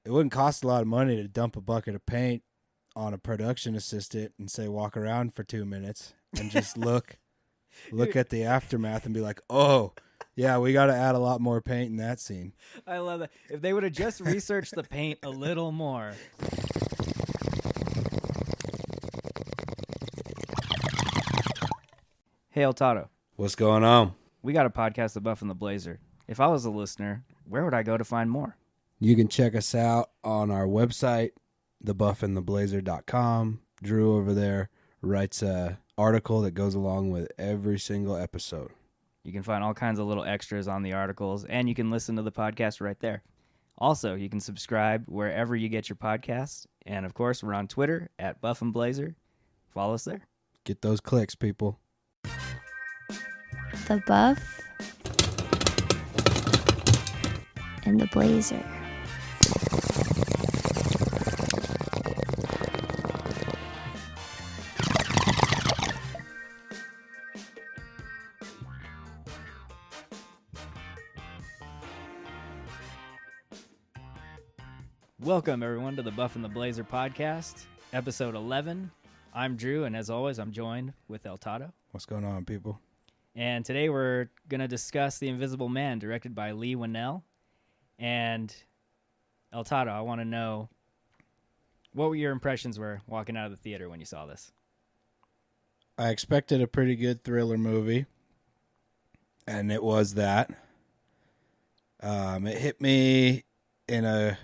it wouldn't cost a lot of money to dump a bucket of paint on a production assistant and say walk around for 2 minutes and just look at the aftermath and be like, oh, yeah, we got to add a lot more paint in that scene. I love that. If they would have just researched the paint a little more. Hey, El Toddo. What's going on? We got a podcast, The Buff and the Blazer. If I was a listener, where would I go to find more? You can check us out on our website, thebuffandtheblazer.com. Drew over there writes a article that goes along with every single episode. You can find all kinds of little extras on the articles, and you can listen to the podcast right there. Also, you can subscribe wherever you get your podcasts. And, of course, we're on Twitter at Buff and Blazer. Follow us there. Get those clicks, people. The Buff and the Blazer. Welcome, everyone, to the Buff and the Blazer podcast, episode 11. I'm Drew, and as always, I'm joined with El Toddo. What's going on, people? And today we're going to discuss The Invisible Man, directed by Leigh Whannell. And El Toddo, I want to know, what were your impressions were walking out of the theater when you saw this? I expected a pretty good thriller movie, and it was that. It hit me in a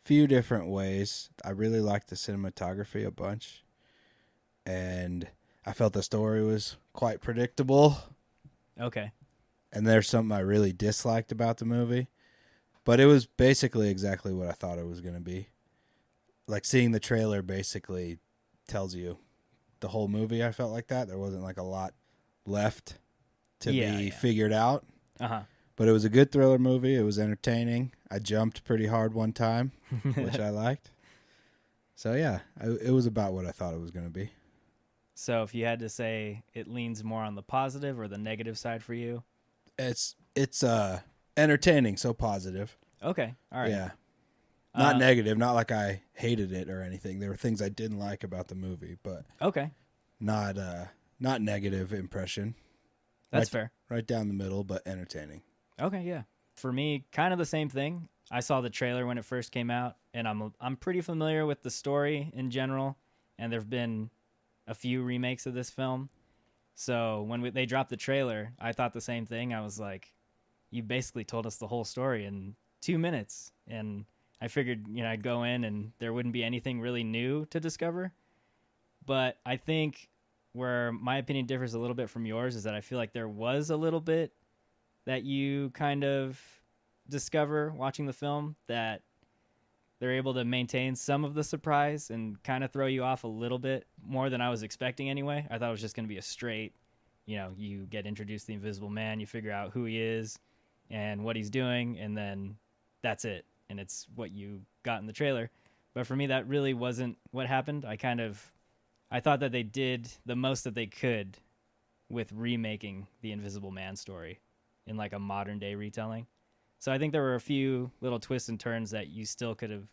few different ways. I really liked the cinematography a bunch, and I felt the story was quite predictable. Okay. And there's something I really disliked about the movie, but it was basically exactly what I thought it was going to be. Like, seeing the trailer basically tells you the whole movie. I felt like that there wasn't like a lot left to be figured out. But it was a good thriller movie. It was entertaining. I jumped pretty hard one time, which I liked. So, yeah, it was about what I thought it was going to be. So if you had to say it leans more on the positive or the negative side for you? It's entertaining, so positive. Okay, all right. Yeah. Not negative, not like I hated it or anything. There were things I didn't like about the movie, but okay, not negative impression. That's fair. Right down the middle, but entertaining. Okay, yeah. For me, kind of the same thing. I saw the trailer when it first came out, and I'm pretty familiar with the story in general, and there've been a few remakes of this film. So when they dropped the trailer, I thought the same thing. I was like, you basically told us the whole story in 2 minutes, and I figured, I'd go in and there wouldn't be anything really new to discover. But I think where my opinion differs a little bit from yours is that I feel like there was a little bit that you kind of discover watching the film, that they're able to maintain some of the surprise and kind of throw you off a little bit more than I was expecting anyway. I thought it was just going to be a straight, you get introduced to the Invisible Man, you figure out who he is and what he's doing, and then that's it. And it's what you got in the trailer. But for me, that really wasn't what happened. I thought that they did the most that they could with remaking the Invisible Man story in like a modern day retelling. So I think there were a few little twists and turns that you still could have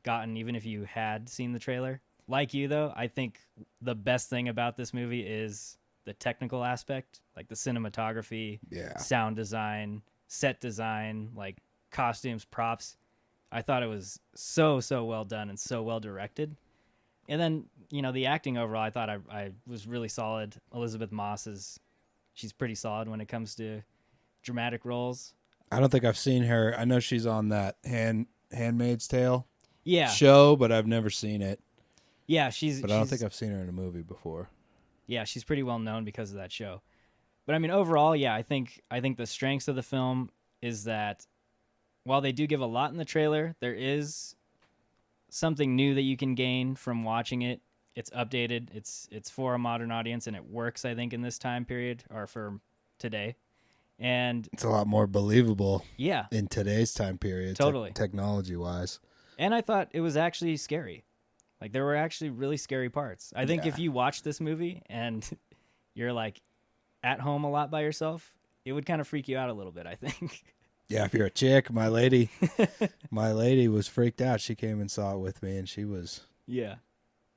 gotten even if you had seen the trailer. Like you, though, I think the best thing about this movie is the technical aspect, like the cinematography, sound design, set design, like costumes, props. I thought it was so well done and so well directed. And then, the acting overall, I thought I was really solid. Elizabeth Moss she's pretty solid when it comes to dramatic roles. I don't think I've seen her. I know she's on that Handmaid's Tale show, but I've never seen it. Yeah, But I don't think I've seen her in a movie before. Yeah, she's pretty well known because of that show. But I mean, overall, yeah, I think the strengths of the film is that while they do give a lot in the trailer, there is something new that you can gain from watching it. It's updated. It's for a modern audience, and it works, I think, in this time period or for today. And it's a lot more believable in today's time period, totally, technology-wise. And I thought it was actually scary. Like, there were actually really scary parts. I think if you watch this movie and you're, like, at home a lot by yourself, it would kind of freak you out a little bit, I think. Yeah, if you're a chick, my lady was freaked out. She came and saw it with me, and Yeah.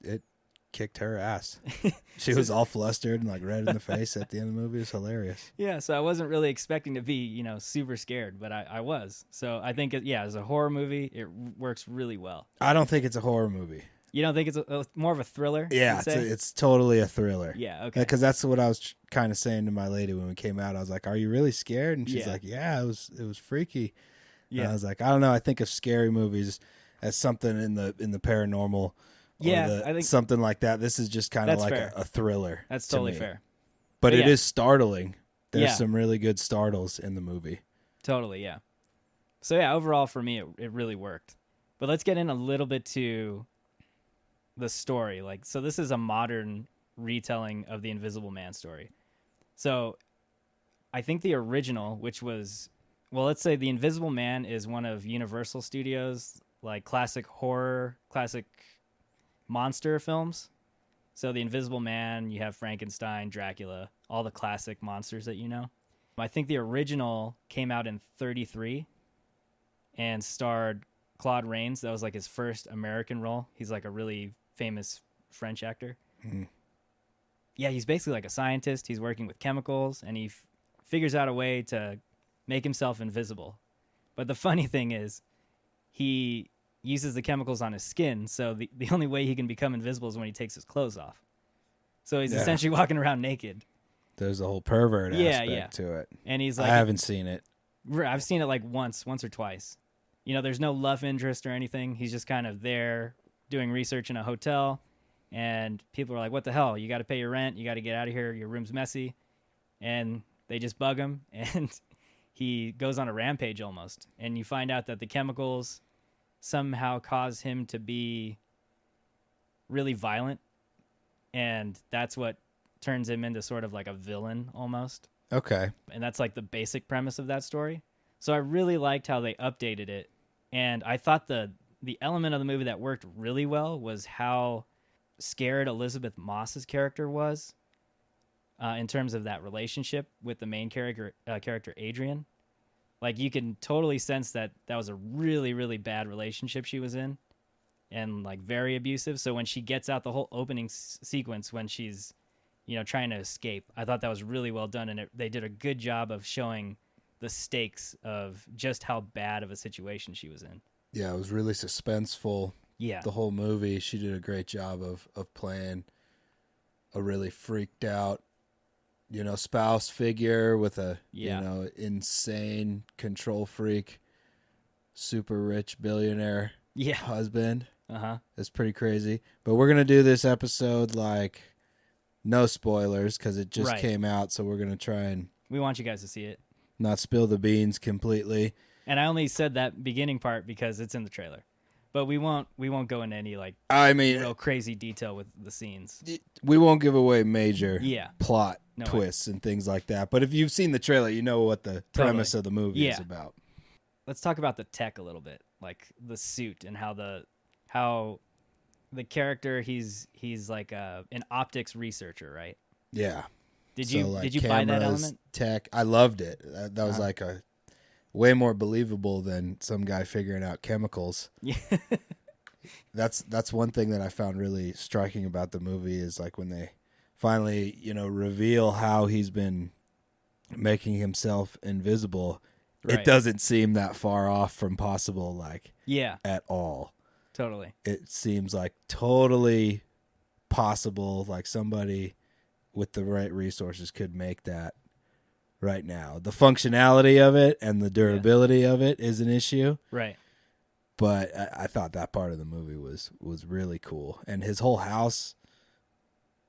it kicked her ass. She was all flustered and like red in the face at the end of the movie. It was hilarious. Yeah, so I wasn't really expecting to be, super scared, but I was. So I think, as a horror movie, it works really well. I don't think it's a horror movie. You don't think it's more of a thriller? Yeah, it's totally a thriller. Yeah, okay. Because that's what I was kind of saying to my lady when we came out. I was like, "Are you really scared?" And she's Yeah. like, "Yeah, it was freaky." Yeah. And I was like, "I don't know. I think of scary movies as something in the paranormal, Yeah, I think something like that. This is just kind of that's like fair. a thriller. That's to totally me. fair. But it yeah. is startling. There's Yeah. some really good startles in the movie. Totally, yeah. So yeah, overall for me, it really worked. But let's get in a little bit to the story. So this is a modern retelling of the Invisible Man story. So I think the original, which was, let's say the Invisible Man is one of Universal Studios, like classic horror, classic monster films. So the Invisible Man, you have Frankenstein, Dracula, all the classic monsters that you know. I think the original came out in 1933 and starred Claude Rains. That was like his first American role. He's like a really famous French actor. Mm. Yeah, he's basically like a scientist. He's working with chemicals, and he figures out a way to make himself invisible. But the funny thing is, he uses the chemicals on his skin, so the only way he can become invisible is when he takes his clothes off. So he's essentially walking around naked. There's a whole pervert aspect to it. And he's like, I haven't seen it. I've seen it like once or twice. There's no love interest or anything. He's just kind of there doing research in a hotel, and people are like, what the hell? You got to pay your rent. You got to get out of here. Your room's messy. And they just bug him, and he goes on a rampage almost. And you find out that the chemicals somehow cause him to be really violent, and that's what turns him into sort of like a villain almost. Okay. And that's like the basic premise of that story. So I really liked how they updated it. And I thought the element of the movie that worked really well was how scared Elizabeth Moss's character was in terms of that relationship with the main character Adrian. Like, you can totally sense that was a really, really bad relationship she was in, and like very abusive. So when she gets out, the whole opening sequence when she's trying to escape, I thought that was really well done, and they did a good job of showing the stakes of just how bad of a situation she was in. Yeah, it was really suspenseful. Yeah. The whole movie, she did a great job of playing a really freaked out, spouse figure with a, insane control freak, super rich billionaire husband. Uh-huh. It's pretty crazy. But we're going to do this episode like no spoilers because it just came out, so we're going to try and we want you guys to see it. Not spill the beans completely. And I only said that beginning part because it's in the trailer. But we won't go into any real crazy detail with the scenes. We won't give away major plot No twists and things like that. But if you've seen the trailer, you know what the premise of the movie is about. Let's talk about the tech a little bit, like the suit and how the character he's like an optics researcher, right? Yeah. Did you buy that element? Tech, I loved it. That was like a way more believable than some guy figuring out chemicals. Yeah. That's one thing that I found really striking about the movie is like when they finally, reveal how he's been making himself invisible. Right. It doesn't seem that far off from possible, at all. Totally. It seems like totally possible, like somebody with the right resources could make that right now. The functionality of it and the durability of it is an issue. Right. But I thought that part of the movie was really cool. And his whole house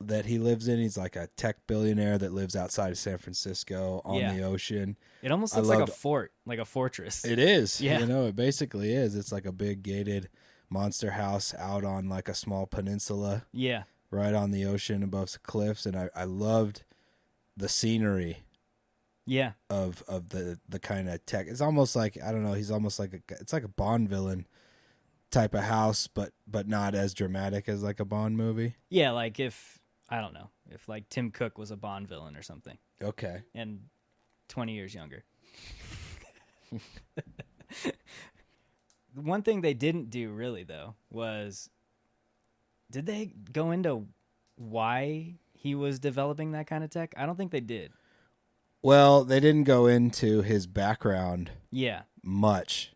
that he lives in, he's like a tech billionaire that lives outside of San Francisco on the ocean. It almost looks like a fort, like a fortress. It is. Yeah. It basically is. It's like a big gated monster house out on like a small peninsula. Yeah. Right on the ocean above some cliffs. And I loved the scenery. Yeah. Of the kind of tech. It's almost like, I don't know, he's almost like it's like a Bond villain type of house, but not as dramatic as like a Bond movie. Yeah, like if like Tim Cook was a Bond villain or something. Okay. And 20 years younger. One thing they didn't do really though was, did they go into why he was developing that kind of tech? I don't think they did. Well, they didn't go into his background Yeah, much,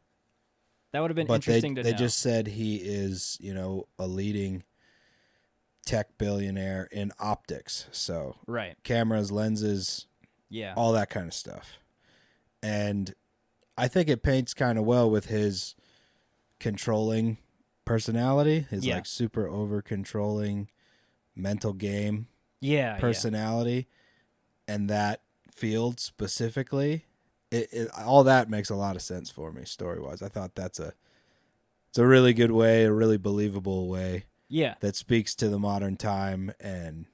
that would have been but interesting to they know. just said he is, a leading tech billionaire in optics. So Right. cameras, lenses, Yeah. all that kind of stuff. And I think it paints kind of well with his controlling personality, his Yeah. like super over controlling mental game Yeah. personality, and that field specifically. All that makes a lot of sense for me story wise. I thought it's a really good way, a really believable way Yeah. that speaks to the modern time, and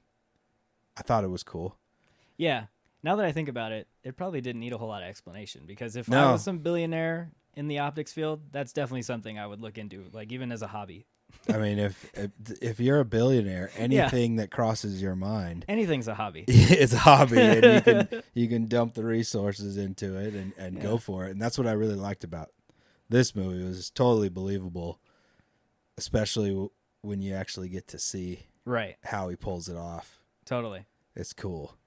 I thought it was cool. Yeah. Now that I think about it, it probably didn't need a whole lot of explanation, because if I No. was some billionaire in the optics field, that's definitely something I would look into, like even as a hobby. I mean, if you're a billionaire, anything that crosses your mind Anything's a hobby. is a hobby, and you can dump the resources into it and go for it. And that's what I really liked about this movie. It was totally believable, especially when you actually get to see Right. how he pulls it off. Totally. It's cool.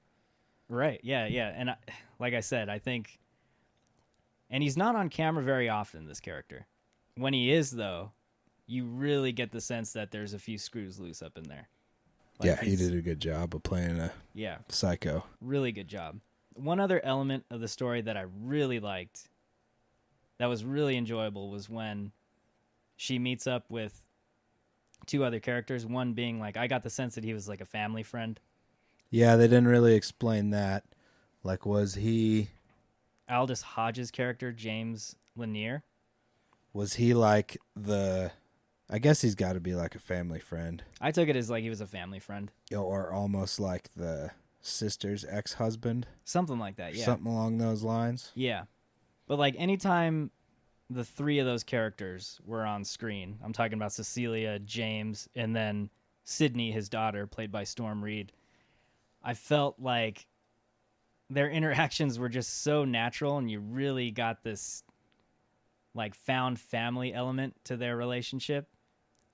Right. Yeah. Yeah. And like I said, I think, and he's not on camera very often, this character. When he is, though, you really get the sense that there's a few screws loose up in there. Like, Yeah, he did a good job of playing a Yeah. psycho. Really good job. One other element of the story that I really liked, that was really enjoyable, was when she meets up with two other characters. One being like, I got the sense that he was like a family friend. Yeah, they didn't really explain that. Like, was he Aldous Hodge's character, James Lanier. like I guess he's got to be like a family friend. I took it as like he was a family friend. Or almost like the sister's ex-husband. Something like that, yeah. Something along those lines. Yeah. But like anytime the three of those characters were on screen, I'm talking about Cecilia, James, and then Sydney, his daughter, played by Storm Reed, I felt like their interactions were just so natural, and you really got this like found family element to their relationship,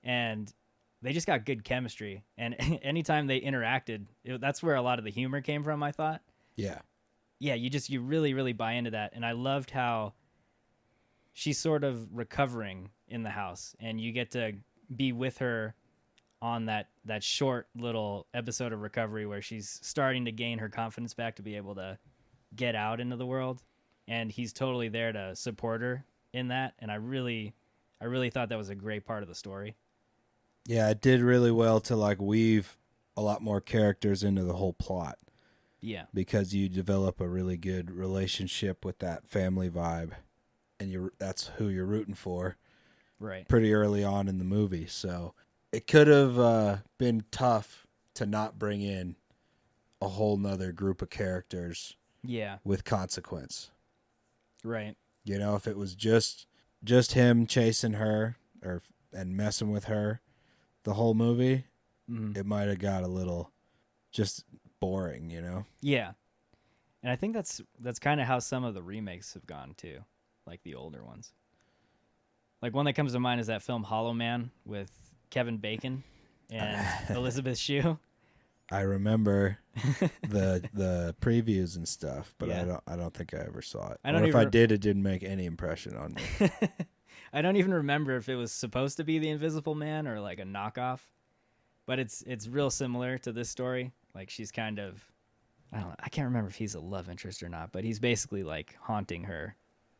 and they just got good chemistry. And anytime they interacted, that's where a lot of the humor came from, I thought. Yeah. Yeah, you really, really buy into that. And I loved how she's sort of recovering in the house, and you get to be with her on that short little episode of recovery where she's starting to gain her confidence back to be able to get out into the world. And he's totally there to support her in that. And I really thought that was a great part of the story. Yeah, it did really well to like weave a lot more characters into the whole plot. Yeah. Because you develop a really good relationship with that family vibe, and that's who you're rooting for. Right. Pretty early on in the movie. So it could have been tough to not bring in a whole nother group of characters. Yeah. With consequence. Right. You know, if it was just him chasing her and messing with her the whole movie, it might have got a little just boring, you know? Yeah. And I think that's kind of how some of the remakes have gone too, like the older ones. Like one that comes to mind is that film Hollow Man with Kevin Bacon and Elizabeth Shue. I remember the previews and stuff, but Yeah. I don't think I ever saw it. I don't or if even I did, it didn't make any impression on me. I don't even remember if it was supposed to be The Invisible Man or like a knockoff, but it's real similar to this story. Like she's kind of, I can't remember if he's a love interest or not, but he's basically like haunting her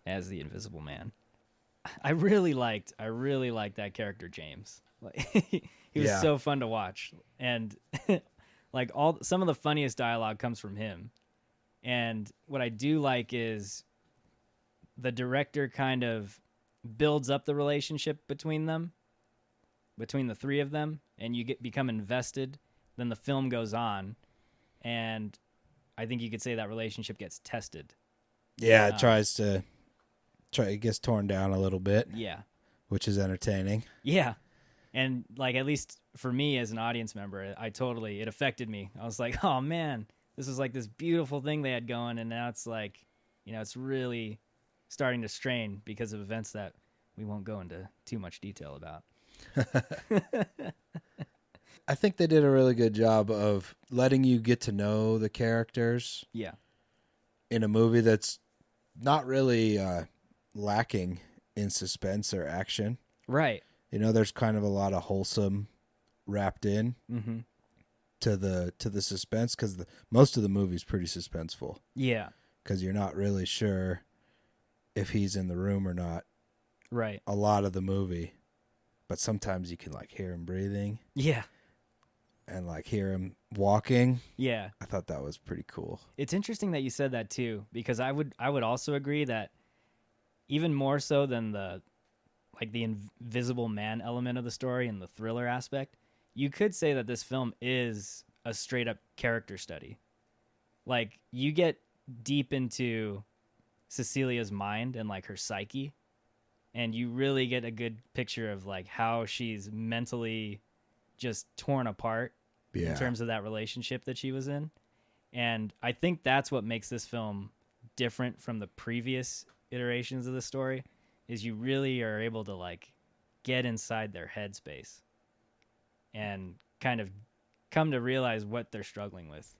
as the Invisible Man. I really liked that character James. Like he was so fun to watch, and like some of the funniest dialogue comes from him. And what I do like is the director kind of builds up the relationship between the three of them, and you become invested. Then the film goes on, and I think you could say that relationship gets tested. Yeah, it gets torn down a little bit. Yeah. Which is entertaining. Yeah. And like, at least for me as an audience member, it affected me. I was like, oh man, this was like this beautiful thing they had going, and now it's like, it's really starting to strain because of events that we won't go into too much detail about. I think they did a really good job of letting you get to know the characters Yeah. in a movie that's not really lacking in suspense or action. Right. You know, there's kind of a lot of wholesome wrapped in Mm-hmm. to the suspense, because most of the movie's pretty suspenseful, Yeah. because you're not really sure if he's in the room or not Right. a lot of the movie, but sometimes you can like hear him breathing Yeah. and like hear him walking. Yeah. I thought that was pretty cool. It's interesting that you said that too, because I would also agree that even more so than the invisible man element of the story and the thriller aspect, you could say that this film is a straight up character study. Like, you get deep into Cecilia's mind and like her psyche, and you really get a good picture of like how she's mentally just torn apart in terms of that relationship that she was in. And I think that's what makes this film different from the previous iterations of the story, is you really are able to like get inside their headspace and kind of come to realize what they're struggling with.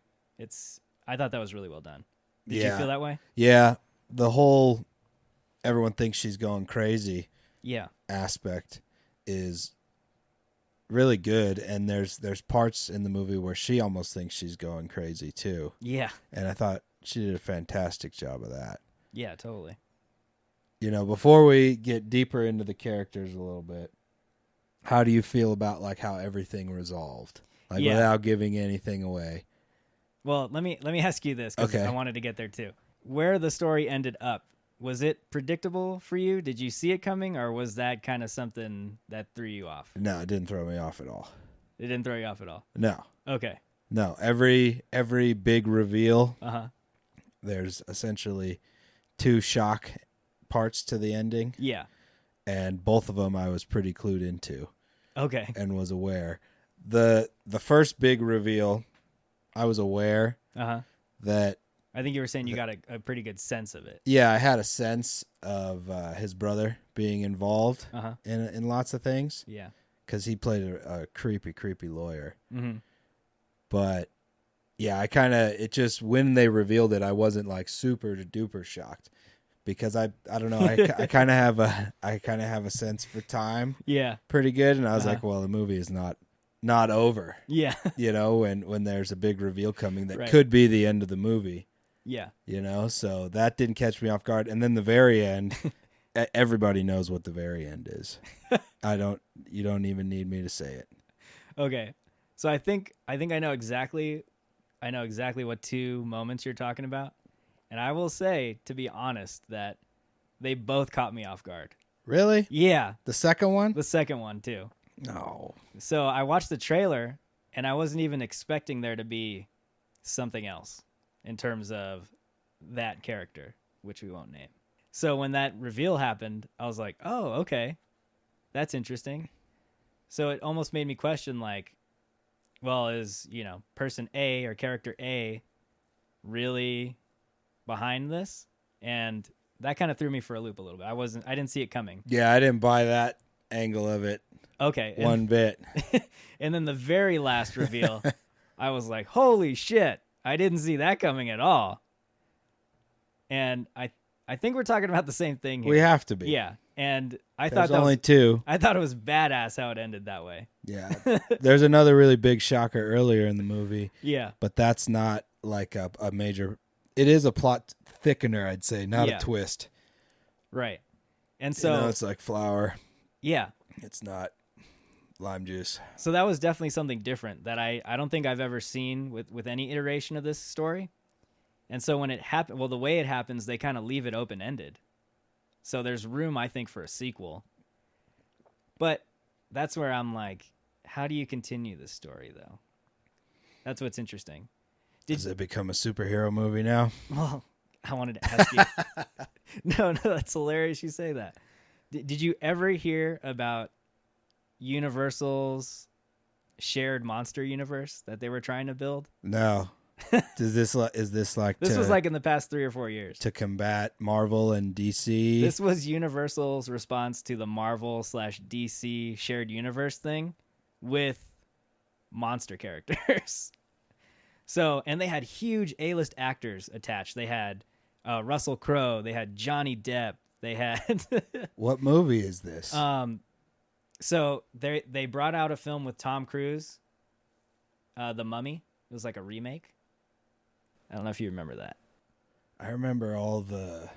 I thought that was really well done. Did you feel that way? Yeah. The whole everyone thinks she's going crazy aspect is really good, and there's parts in the movie where she almost thinks she's going crazy too. Yeah. And I thought she did a fantastic job of that. Yeah, totally. You know, before we get deeper into the characters a little bit, how do you feel about like how everything resolved? Like without giving anything away. Well, let me ask you this, because I wanted to get there too. Where the story ended up, was it predictable for you? Did you see it coming, or was that kind of something that threw you off? No, it didn't throw me off at all. It didn't throw you off at all? No. Okay. No, every big reveal, Uh-huh. there's essentially 2 shock parts to the ending. Yeah. And both of them I was pretty clued into. Okay. And was aware. The first big reveal, I was aware that I think you were saying you got a pretty good sense of it. Yeah, I had a sense of his brother being involved in lots of things. Yeah. Because he played a creepy lawyer. Mm-hmm. But yeah, it just, when they revealed it, I wasn't like super duper shocked, because I don't know, I kind of have a sense for time. Yeah. Pretty good, and I was like, well, the movie is not over. Yeah. You know, when there's a big reveal coming that Right. could be the end of the movie. Yeah. You know, so that didn't catch me off guard. And then the very end, everybody knows what the very end is. You don't even need me to say it. Okay. So I think I know exactly what 2 moments you're talking about. And I will say, to be honest, that they both caught me off guard. Really? Yeah. The second one? The second one too. No. So I watched the trailer, and I wasn't even expecting there to be something else in terms of that character, which we won't name. So when that reveal happened, I was like, oh, okay, that's interesting. So it almost made me question, like, well, is, person A or character A really behind this? And that kind of threw me for a loop a little bit. I didn't see it coming. Yeah, I didn't buy that angle of it. Okay. One bit. And then the very last reveal, I was like, holy shit, I didn't see that coming at all. And I think we're talking about the same thing here. We have to be. Yeah. And I There's thought that only 2. I thought it was badass how it ended that way. Yeah. There's another really big shocker earlier in the movie. Yeah. But that's not like a major. It is a plot thickener, I'd say, not a twist. Right. And so it's like flour. Yeah. It's not lime juice. So that was definitely something different that I don't think I've ever seen with any iteration of this story. And so when it happened, well, the way it happens, they kind of leave it open-ended. So there's room, I think, for a sequel. But that's where I'm like, how do you continue this story, though? That's what's interesting. Does it become a superhero movie now? Well, I wanted to ask you. No, that's hilarious you say that. Did you ever hear about Universal's shared monster universe that they were trying to build? No. is this like This to, was like in the past 3 or 4 years. to combat Marvel and DC? This was Universal's response to the Marvel/DC shared universe thing with monster characters. So, and they had huge A-list actors attached. They had Russell Crowe. They had Johnny Depp. They had What movie is this? So they brought out a film with Tom Cruise, The Mummy. It was like a remake. I don't know if you remember that. I remember all the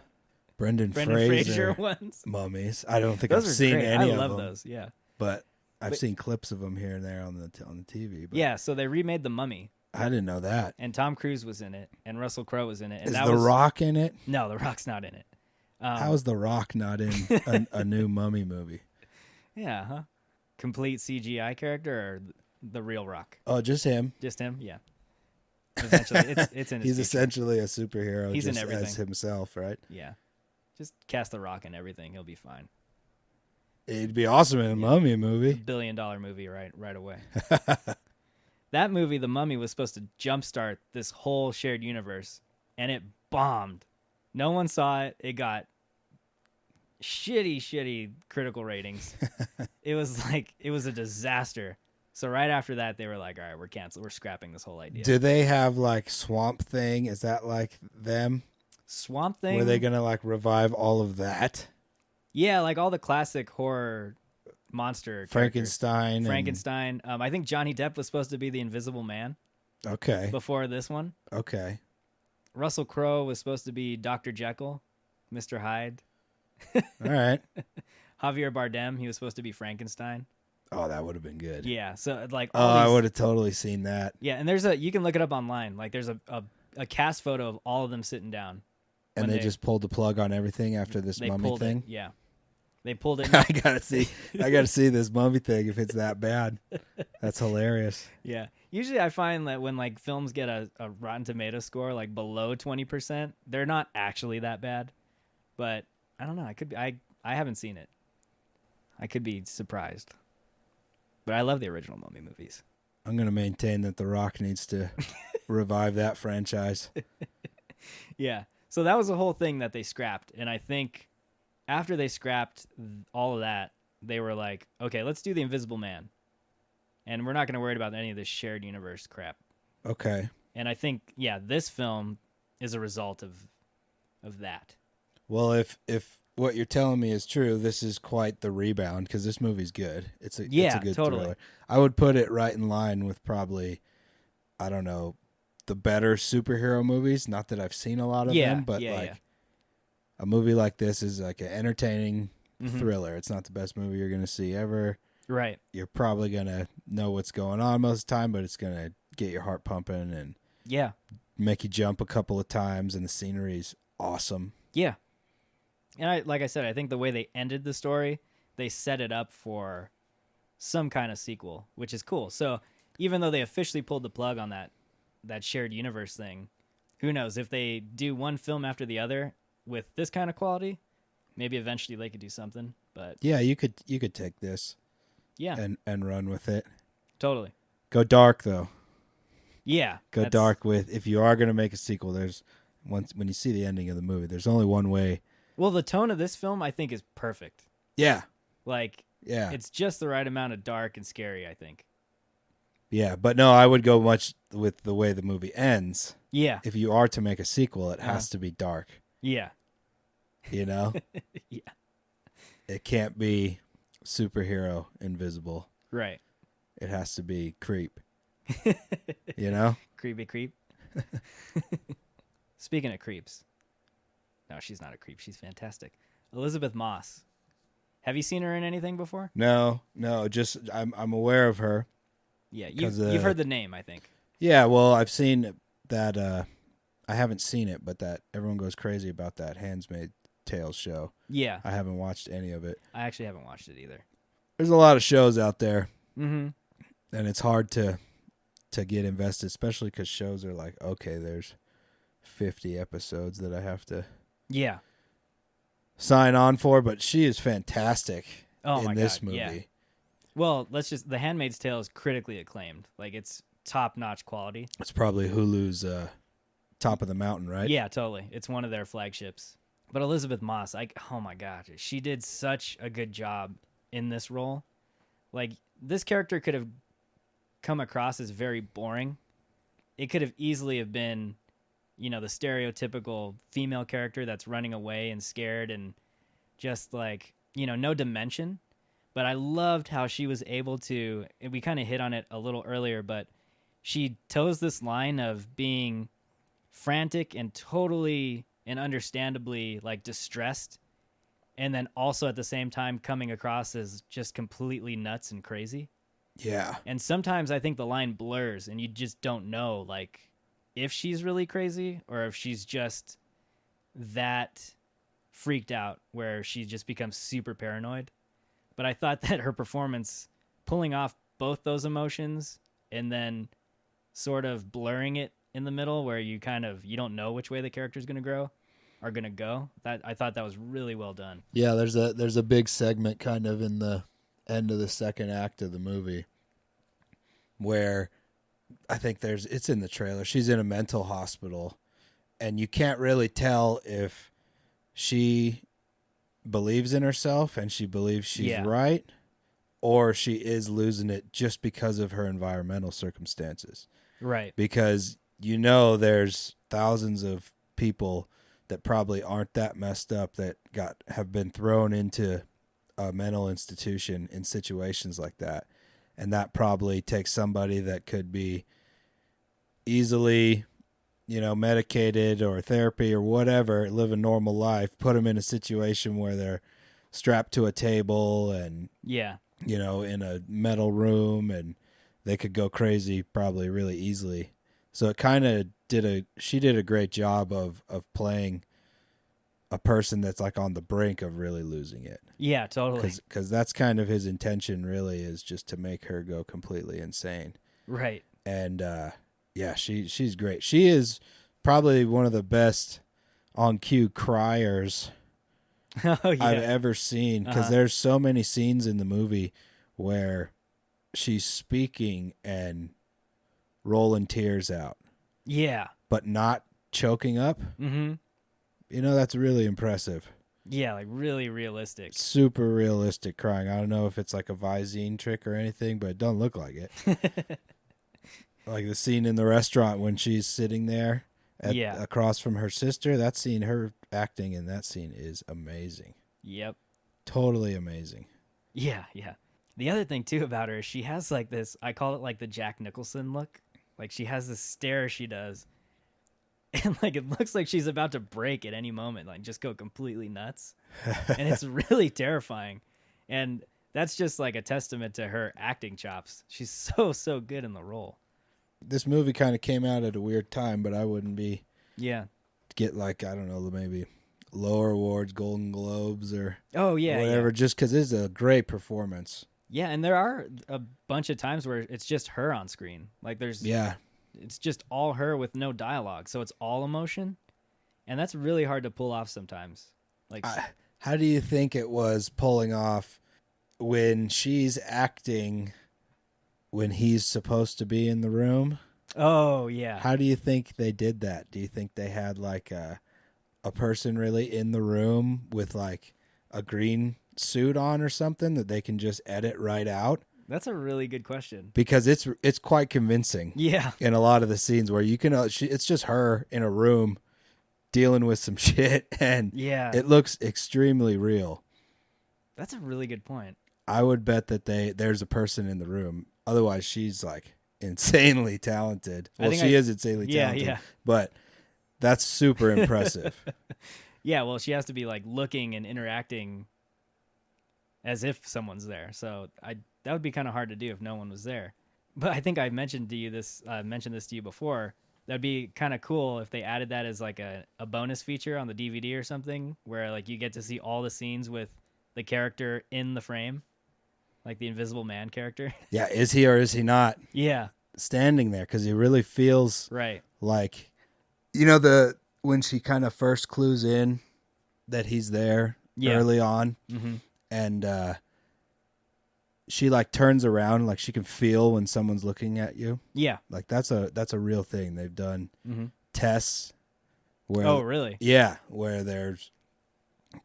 Brendan Fraser Fraser ones. mummies. I don't think Those I've are seen great. any I of love them, those. Yeah. but I've seen clips of them here and there on the TV. But Yeah. So they remade The Mummy, I didn't know that. and Tom Cruise was in it, and Russell Crowe was in it. And Is that The was, Rock in it? No, The Rock's not in it. How is The Rock not in a new mummy movie? Yeah, huh? Complete CGI character or the real Rock? Oh, just him. Just him? Yeah. Essentially, it's in his He's future. essentially a superhero. He's in just everything. as himself, right? Yeah. Just cast the Rock in everything. He'll be fine. It'd be awesome in a mummy movie. $1 billion movie right away. That movie, The Mummy, was supposed to jumpstart this whole shared universe, and it bombed. No one saw it. It got shitty critical ratings. It was a disaster. So right after that, they were like, all right, we're canceled. We're scrapping this whole idea. Do they have like Swamp Thing? Is that like them? Swamp Thing? Were they gonna like revive all of that? Yeah, like all the classic horror monster characters. Frankenstein. Frankenstein. I think Johnny Depp was supposed to be the Invisible Man Okay. before this one. Okay. Russell Crowe was supposed to be Dr. Jekyll, Mr. Hyde. All right. Javier Bardem, he was supposed to be Frankenstein. Oh, that would have been good. Yeah, so like Oh, all I these, would have totally seen that. yeah, and you can look it up online. Like there's a cast photo of all of them sitting down. And when they just pulled the plug on everything after this they mummy pulled thing. It. Yeah, they pulled it. I gotta see this mummy thing if it's that bad. That's hilarious. Yeah, usually I find that when like films get a Rotten Tomato score like below 20%, they're not actually that bad. But I don't know. I haven't seen it. I could be surprised. But I love the original Mummy movies. I'm gonna maintain that The Rock needs to revive that franchise. Yeah. So that was the whole thing that they scrapped. And I think after they scrapped all of that, they were like, okay, let's do the Invisible Man. And we're not going to worry about any of this shared universe crap. Okay. And I think, yeah, this film is a result of that. Well, if what you're telling me is true, this is quite the rebound because this movie's good. It's a good totally. thriller. I would put it right in line with probably, I don't know, the better superhero movies. Not that I've seen a lot of them, but a movie like this is like an entertaining thriller. It's not the best movie you're going to see ever. Right. You're probably going to know what's going on most of the time, but it's going to get your heart pumping and make you jump a couple of times, and the scenery's awesome. Yeah. And like I said, I think the way they ended the story, they set it up for some kind of sequel, which is cool. So even though they officially pulled the plug on that shared universe thing, who knows if they do one film after the other with this kind of quality, maybe eventually they could do something. But yeah, you could take this, and run with it. Totally. Go dark though. Yeah, go dark with. If you are going to make a sequel, when you see the ending of the movie, there's only one way. Well, the tone of this film, I think, is perfect. Yeah. It's just the right amount of dark and scary, I think. Yeah, but no, I would go much with the way the movie ends. Yeah. If you are to make a sequel, it has to be dark. Yeah. You know? Yeah. It can't be superhero invisible. Right. It has to be creep. You know? Creepy creep. Speaking of creeps. No, she's not a creep. She's fantastic. Elizabeth Moss. Have you seen her in anything before? No. Just I'm aware of her. Yeah, you've heard the name, I think. Yeah, well, I've seen that. I haven't seen it, but that everyone goes crazy about that Handmaid's Tale show. Yeah, I haven't watched any of it. I actually haven't watched it either. There's a lot of shows out there, and it's hard to get invested, especially because shows are like, okay, there's 50 episodes that I have to sign on for. But she is fantastic in this movie. Yeah. Well, The Handmaid's Tale is critically acclaimed. Like, it's top-notch quality. It's probably Hulu's Top of the Mountain, right? Yeah, totally. It's one of their flagships. But Elizabeth Moss, oh my gosh, she did such a good job in this role. Like, this character could have come across as very boring. It could have easily have been, the stereotypical female character that's running away and scared and just like, no dimension. But I loved how she was able to, and we kind of hit on it a little earlier, but she toes this line of being frantic and totally and understandably like distressed, and then also at the same time coming across as just completely nuts and crazy. Yeah. And sometimes I think the line blurs and you just don't know like if she's really crazy or if she's just that freaked out where she just becomes super paranoid. But I thought that her performance pulling off both those emotions and then sort of blurring it in the middle where you don't know which way the character's going to go. That I thought that was really well done. Yeah, there's a big segment kind of in the end of the second act of the movie where I think it's in the trailer. She's in a mental hospital and you can't really tell if she believes in herself and she believes she's right, or she is losing it just because of her environmental circumstances. Right. Because there's thousands of people that probably aren't that messed up that have been thrown into a mental institution in situations like that. And that probably takes somebody that could be easily medicated or therapy or whatever, live a normal life, put them in a situation where they're strapped to a table and, in a metal room and they could go crazy probably really easily. So it kind of she did a great job of playing a person that's like on the brink of really losing it. Yeah, totally. Because that's kind of his intention really, is just to make her go completely insane. Right. And, she's great. She is probably one of the best on cue criers I've ever seen, because there's so many scenes in the movie where she's speaking and rolling tears out. Yeah. But not choking up. Mm-hmm. That's really impressive. Yeah, like really realistic. Super realistic crying. I don't know if it's like a Visine trick or anything, but it don't look like it. Like the scene in the restaurant when she's sitting there across from her sister. That scene, her acting in that scene is amazing. Yep. Totally amazing. Yeah, yeah. The other thing, too, about her is she has like this, I call it like the Jack Nicholson look. Like she has this stare she does. And like it looks like she's about to break at any moment, like just go completely nuts. And it's really terrifying. And that's just like a testament to her acting chops. She's so good in the role. This movie kind of came out at a weird time, but I wouldn't be get like, I don't know, maybe lower awards, Golden Globes or whatever, just because it's a great performance. Yeah, and there are a bunch of times where it's just her on screen. Like it's just all her with no dialogue, so it's all emotion, and that's really hard to pull off sometimes. Like, how do you think it was pulling off when she's acting when he's supposed to be in the room? Oh, yeah. How do you think they did that? Do you think they had like a person really in the room with like a green suit on or something that they can just edit right out? That's a really good question. Because it's quite convincing. Yeah. In a lot of the scenes where you can, it's just her in a room dealing with some shit, and it looks extremely real. That's a really good point. I would bet that there's a person in the room. Otherwise, she's like insanely talented. Well, she is insanely talented, but that's super impressive. Yeah, well, she has to be like looking and interacting as if someone's there. So that would be kind of hard to do if no one was there. But I think I mentioned this to you before. That'd be kind of cool if they added that as like a bonus feature on the DVD or something, where like you get to see all the scenes with the character in the frame, like the Invisible Man character. Yeah, is he or is he not? Yeah, standing there, because he really feels right. Like, when she kind of first clues in that he's there early on, mm-hmm. and she like turns around, like she can feel when someone's looking at you. Yeah. Like that's a real thing. They've done tests where Oh, really? Yeah, where there's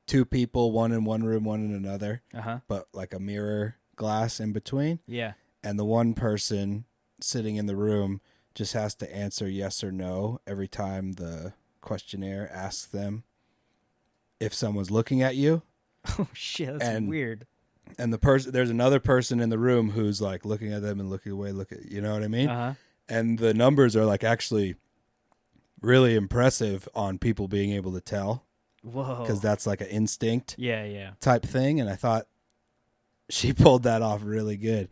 two people, one in one room, one in another, but like a mirror glass in between. Yeah. And the one person sitting in the room just has to answer yes or no every time the questionnaire asks them if someone's looking at you. Oh shit, that's weird. And there's another person in the room who's like looking at them and looking away, you know what I mean? And the numbers are like actually really impressive on people being able to tell. Whoa. Because that's like an instinct type thing. And I thought she pulled that off really good.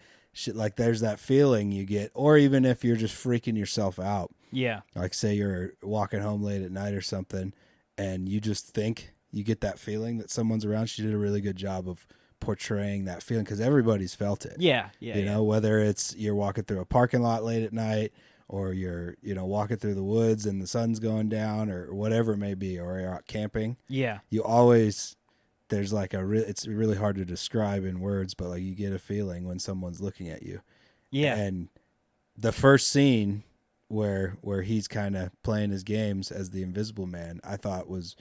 Like there's that feeling you get, or even if you're just freaking yourself out. Yeah. Like say you're walking home late at night or something and you just think you get that feeling that someone's around. She did a really good job of portraying that feeling because everybody's felt it. Yeah. You know, whether it's you're walking through a parking lot late at night or you're, walking through the woods and the sun's going down or whatever it may be, or you're out camping. Yeah. You always, there's like it's really hard to describe in words, but like you get a feeling when someone's looking at you. Yeah. And the first scene where he's kind of playing his games as the Invisible Man, I thought was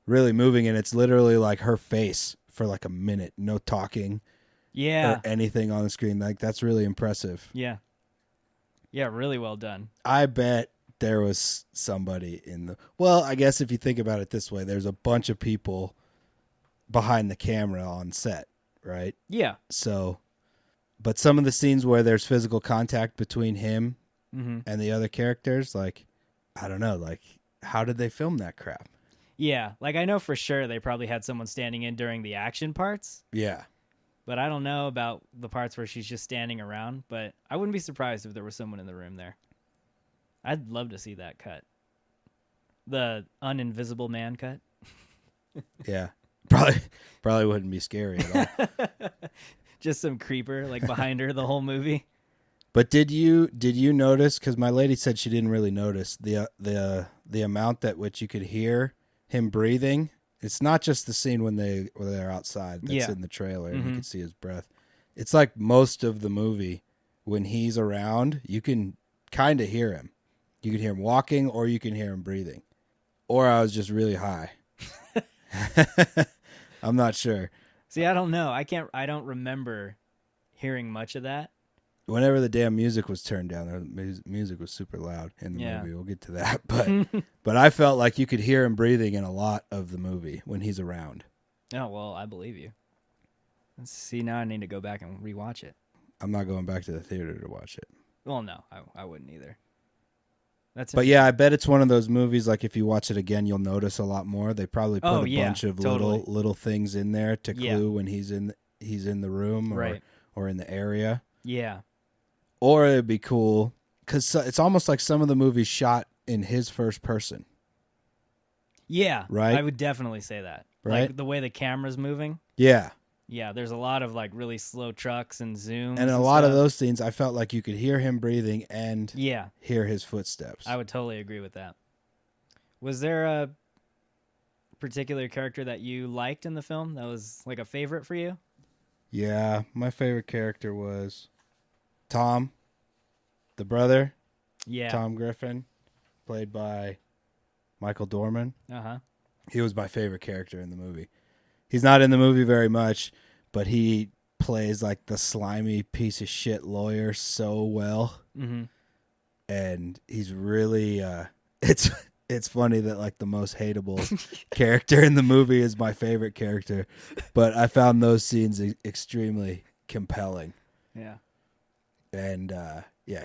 really moving. And it's literally like her face for like a minute, no talking or anything on the screen. Like that's really impressive. Yeah. Yeah, really well done. I bet there was somebody well, I guess if you think about it this way, there's a bunch of people behind the camera on set, right? Yeah. So, but some of the scenes where there's physical contact between him and the other characters, like, I don't know, like, how did they film that crap? Yeah, like I know for sure they probably had someone standing in during the action parts. Yeah. But I don't know about the parts where she's just standing around, but I wouldn't be surprised if there was someone in the room there. I'd love to see that cut. The uninvisible man cut. Yeah. Probably wouldn't be scary at all. Just some creeper like behind her the whole movie. But did you notice, because my lady said she didn't really notice the amount at which you could hear him breathing? It's not just the scene when they're outside that's in the trailer and you can see his breath. It's like most of the movie when he's around, you can kind of hear him. You can hear him walking or you can hear him breathing. Or I was just really high. I'm not sure. See, I don't know. I don't remember hearing much of that. Whenever the damn music was turned down, the music was super loud in the movie. We'll get to that. But I felt like you could hear him breathing in a lot of the movie when he's around. Oh, well, I believe you. Let's see, now I need to go back and rewatch it. I'm not going back to the theater to watch it. Well, no, I wouldn't either. But yeah, I bet it's one of those movies, like if you watch it again, you'll notice a lot more. They probably put a bunch of little things in there to clue when he's in the room or in the area. Yeah. Or it'd be cool, because it's almost like some of the movies shot in his first person. Yeah. Right? I would definitely say that. Right? Like the way the camera's moving. Yeah. Yeah, there's a lot of like really slow trucks and zooms. And a lot of those scenes, I felt like you could hear him breathing and hear his footsteps. I would totally agree with that. Was there a particular character that you liked in the film that was like a favorite for you? Yeah, my favorite character was Tom, the brother. Yeah. Tom Griffin, played by Michael Dorman. Uh-huh. He was my favorite character in the movie. He's not in the movie very much, but he plays like the slimy piece of shit lawyer so well. Mm-hmm. And he's really it's funny that like the most hateable character in the movie is my favorite character, but I found those scenes extremely compelling. Yeah. And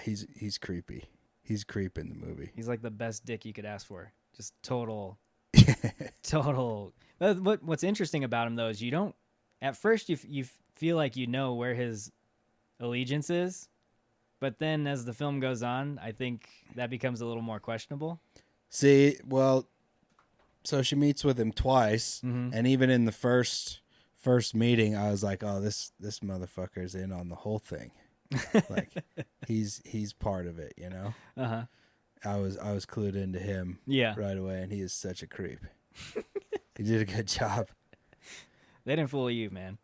he's creepy. He's creep in the movie. He's like the best dick you could ask for. Just total. What's interesting about him though is you don't. At first, you feel like you know where his allegiance is, but then as the film goes on, I think that becomes a little more questionable. See, well, so she meets with him twice, and even in the first meeting, I was like, "Oh, this motherfucker's in on the whole thing." Like he's part of it, you know. Uh-huh. I was clued into him right away, and he is such a creep. He did a good job. They didn't fool you, man.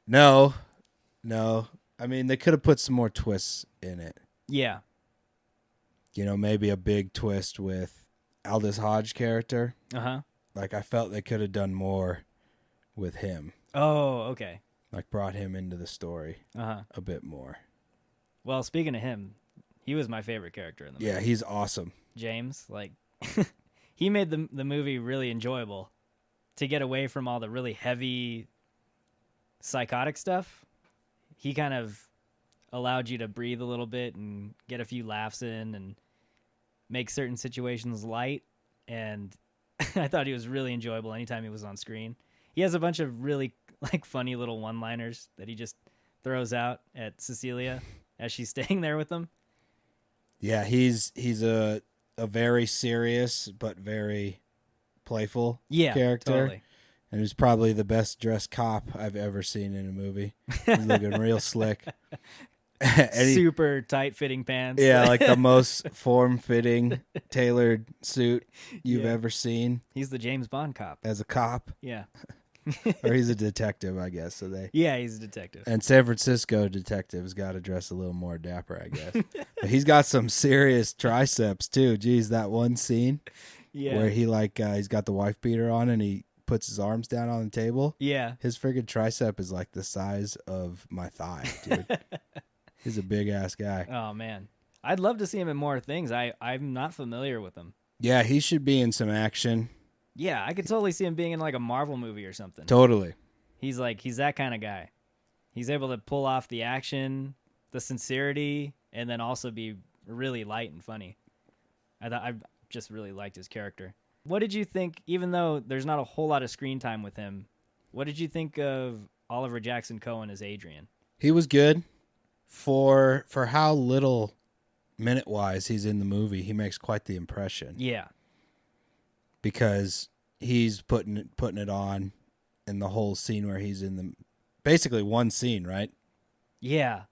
No, I mean, they could have put some more twists in it. Yeah. You know, maybe a big twist with Aldous Hodge character. Uh-huh. Like, I felt they could have done more with him. Oh, okay. Like, brought him into the story Uh-huh. a bit more. Well, speaking of him, he was my favorite character in the movie. Yeah, he's awesome. James, like, he made the movie really enjoyable to get away from all the really heavy psychotic stuff. He kind of allowed you to breathe a little bit and get a few laughs in and make certain situations light. And I thought he was really enjoyable anytime he was on screen. He has a bunch of really like funny little one-liners that he just throws out at Cecilia as she's staying there with him. Yeah, he's a very serious but very playful character. Totally. And he's probably the best dressed cop I've ever seen in a movie. He's looking real slick. Super tight-fitting pants. Yeah, like the most form-fitting, tailored suit you've ever seen. He's the James Bond cop. As a cop. Yeah. Or he's a detective, I guess. Yeah, he's a detective. And San Francisco detectives got to dress a little more dapper, I guess. But he's got some serious triceps, too. Geez, that one scene where he he's got the wife beater on and he puts his arms down on the table. Yeah. His friggin' tricep is like the size of my thigh, dude. He's a big-ass guy. Oh, man. I'd love to see him in more things. I'm not familiar with him. Yeah, he should be in some action. Yeah, I could totally see him being in like a Marvel movie or something. Totally. He's that kind of guy. He's able to pull off the action, the sincerity, and then also be really light and funny. I just really liked his character. What did you think, even though there's not a whole lot of screen time with him, what did you think of Oliver Jackson Cohen as Adrian? He was good. For how little minute-wise he's in the movie, he makes quite the impression. Yeah. Because he's putting it on in the whole scene where he's in basically one scene, right? Yeah.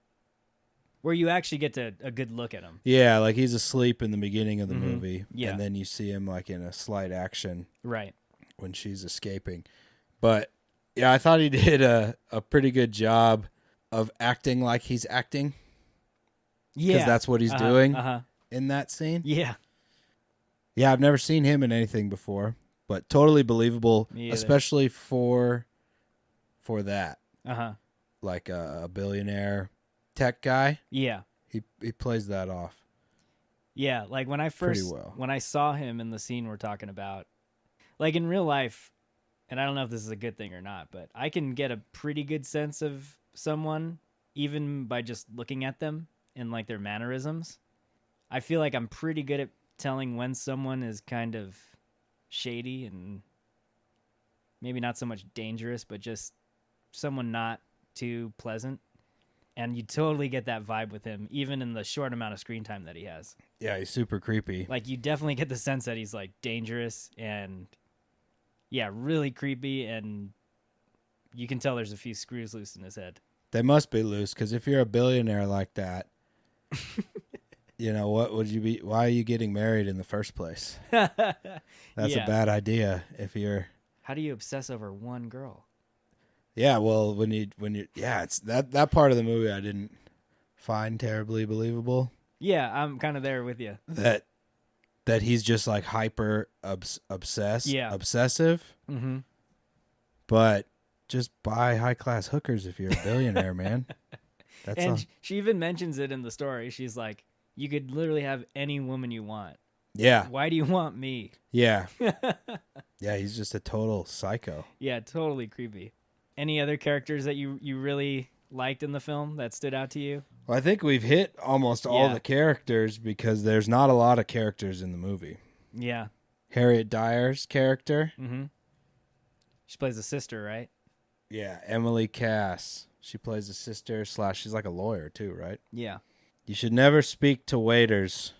Where you actually get a good look at him. Yeah, like he's asleep in the beginning of the movie. Yeah. And then you see him like in a slight action. Right. When she's escaping. But yeah, I thought he did a pretty good job of acting like he's acting. Yeah. Because that's what he's doing in that scene. Yeah. Yeah, I've never seen him in anything before, but totally believable, Me either. especially for that. Uh-huh. Like a billionaire tech guy. Yeah. He plays that off. Yeah, like when I saw him in the scene we're talking about, like in real life, and I don't know if this is a good thing or not, but I can get a pretty good sense of someone even by just looking at them and like their mannerisms. I feel like I'm pretty good at telling when someone is kind of shady and maybe not so much dangerous, but just someone not too pleasant. And you totally get that vibe with him, even in the short amount of screen time that he has. Yeah, he's super creepy. Like, you definitely get the sense that he's, like, dangerous and, yeah, really creepy, and you can tell there's a few screws loose in his head. They must be loose, because if you're a billionaire like that, what would you be? Why are you getting married in the first place? That's a bad idea if you're... How do you obsess over one girl? Yeah, well, when you it's that part of the movie I didn't find terribly believable. Yeah, I'm kind of there with you. That he's just like hyper obsessive. Mm-hmm. But just buy high class hookers if you're a billionaire, man. She even mentions it in the story. She's like, "You could literally have any woman you want. Yeah. Why do you want me?" Yeah. Yeah, he's just a total psycho. Yeah, totally creepy. Any other characters that you really liked in the film that stood out to you? Well, I think we've hit almost all the characters because there's not a lot of characters in the movie. Yeah. Harriet Dyer's character. Mm-hmm. She plays a sister, right? Yeah, Emily Cass. She plays a sister / she's like a lawyer too, right? Yeah. You should never speak to waiters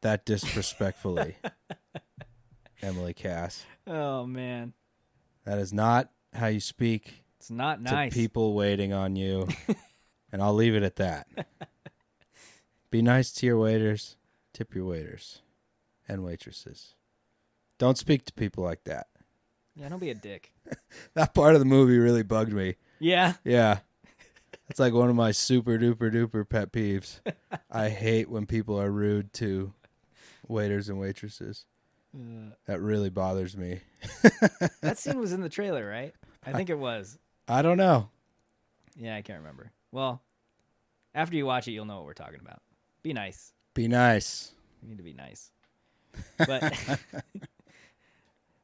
that disrespectfully. Emily Cass. Oh, man. That is not how you speak. It's not nice. To people waiting on you. And I'll leave it at that. Be nice to your waiters. Tip your waiters and waitresses. Don't speak to people like that. Yeah, don't be a dick. That part of the movie really bugged me. Yeah? Yeah. That's like one of my super duper duper pet peeves. I hate when people are rude to waiters and waitresses. That really bothers me. That scene was in the trailer, right? I think it was. I don't know. Yeah, I can't remember. Well, after you watch it, you'll know what we're talking about. Be nice. Be nice. You need to be nice. But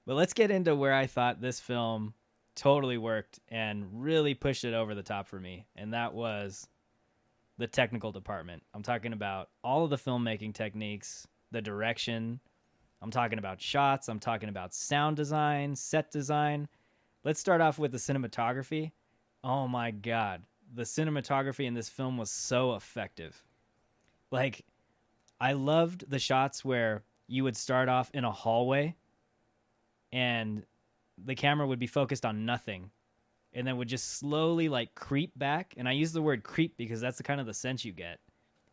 but let's get into where I thought this film totally worked and really pushed it over the top for me, and that was the technical department. I'm talking about all of the filmmaking techniques, the direction. I'm talking about shots. I'm talking about sound design, set design. Let's start off with the cinematography. Oh my God. The cinematography in this film was so effective. Like, I loved the shots where you would start off in a hallway and the camera would be focused on nothing and then would just slowly like creep back. And I use the word creep because that's the kind of the sense you get.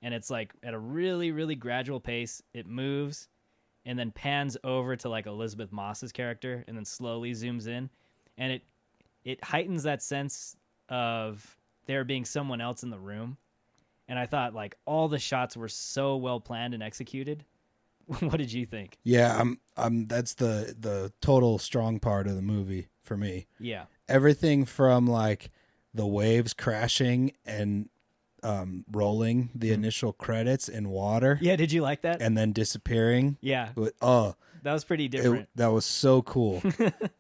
And it's like at a really, really gradual pace. It moves and then pans over to like Elizabeth Moss's character and then slowly zooms in. And it heightens that sense of there being someone else in the room. And I thought like all the shots were so well planned and executed. What did you think? Yeah, that's the total strong part of the movie for me. Yeah. Everything from like the waves crashing and rolling the initial credits in water. Yeah, did you like that? And then disappearing. Yeah. Oh, that was pretty different. that was so cool.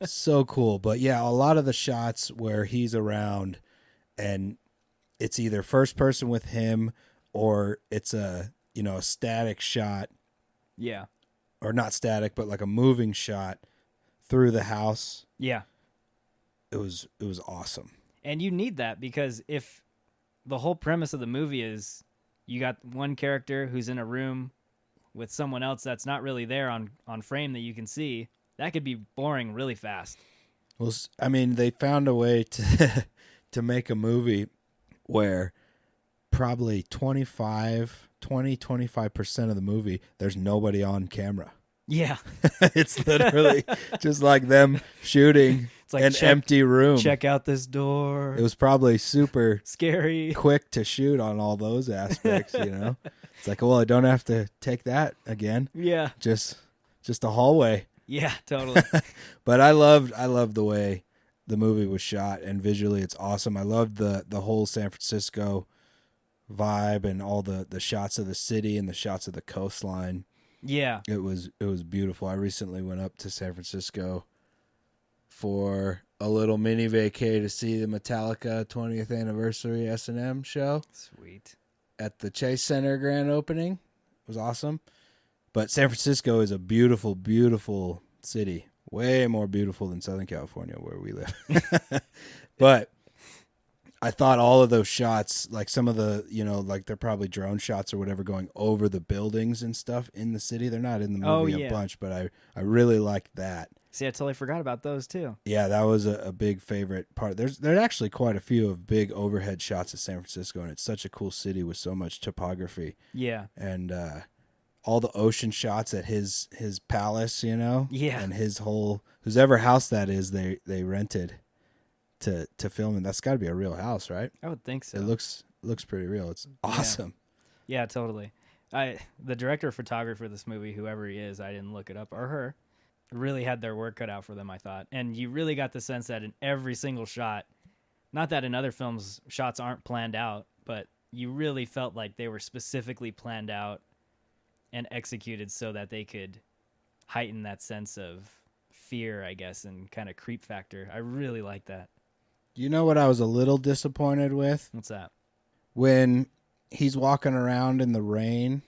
So cool. But yeah, a lot of the shots where he's around and it's either first person with him or it's a static shot. Yeah. Or not static, but like a moving shot through the house. Yeah. It was awesome. And you need that because if the whole premise of the movie is you got one character who's in a room with someone else that's not really there on frame that you can see, that could be boring really fast. Well, I mean, they found a way to to make a movie where probably 25% of the movie, there's nobody on camera. Yeah. It's literally just like them shooting It's like an empty room. Check out this door. It was probably super scary, quick to shoot on all those aspects, It's like, well, I don't have to take that again. Yeah. Just a hallway. Yeah, totally. But I loved the way the movie was shot, and visually it's awesome. I loved the whole San Francisco vibe and all the shots of the city and the shots of the coastline. Yeah. It was beautiful. I recently went up to San Francisco for a little mini vacay to see the Metallica 20th anniversary S&M show. Sweet. At the Chase Center grand opening. It was awesome. But San Francisco is a beautiful, beautiful city. Way more beautiful than Southern California where we live. But I thought all of those shots, like some of the, like they're probably drone shots or whatever going over the buildings and stuff in the city. They're not in the movie a bunch, but I really liked that. See, I totally forgot about those too. Yeah, that was a big favorite part. There's actually quite a few of big overhead shots of San Francisco, and it's such a cool city with so much topography. Yeah. And all the ocean shots at his palace, Yeah. and his whole, whoever house that is, they rented to film, and that's got to be a real house, right? I would think so. It looks pretty real. It's awesome. Yeah, totally. The director of photography for this movie, whoever he is, I didn't look it up, or her, really had their work cut out for them, I thought. And you really got the sense that in every single shot, not that in other films shots aren't planned out, but you really felt like they were specifically planned out and executed so that they could heighten that sense of fear, I guess, and kind of creep factor. I really like that. You know what I was a little disappointed with? What's that? When he's walking around in the rain.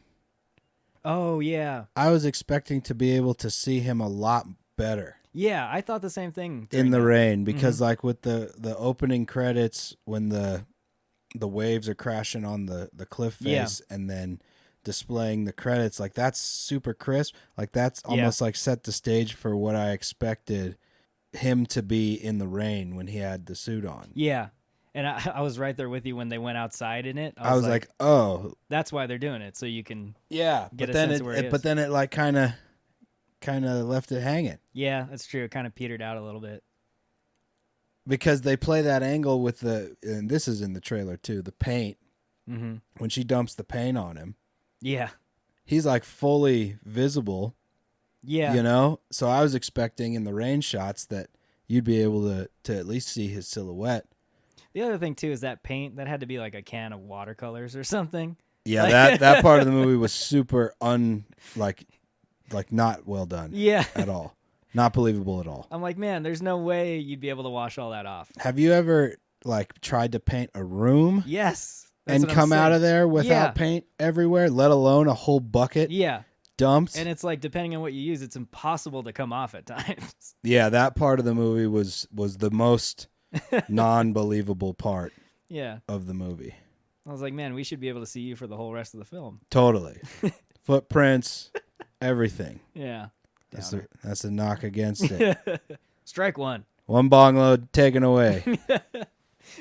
Oh, yeah. I was expecting to be able to see him a lot better. Yeah, I thought the same thing. In the rain, because like with the opening credits, when the waves are crashing on the cliff face and then displaying the credits, like that's super crisp. Like that's almost like set the stage for what I expected him to be in the rain when he had the suit on. Yeah. And I was right there with you when they went outside in it. I was like, oh, that's why they're doing it, so you can get a but sense of where it is. But then it like kind of left it hanging. Yeah, that's true. It kind of petered out a little bit. because they play that angle with and this is in the trailer too, the paint. Mm-hmm. When she dumps the paint on him, Yeah. he's like fully visible. Yeah. You know? So I was expecting in the rain shots that you'd be able to at least see his silhouette. The other thing too is that paint that had to be like a can of watercolors or something. Yeah, Like- that part of the movie was super like not well done. Yeah. At all. Not believable at all. I'm like, man, there's no way you'd be able to wash all that off. Have you ever like tried to paint a room Yes. and come out of there without paint everywhere, let alone a whole bucket Yeah. dumped? And it's like, depending on what you use, it's impossible to come off at times. Yeah, that part of the movie was the most non-believable part Yeah. of the movie. I was like, man, we should be able to see you for the whole rest of the film. Totally. Footprints, everything. Yeah. That's a knock against it. Strike one. One bong load taken away.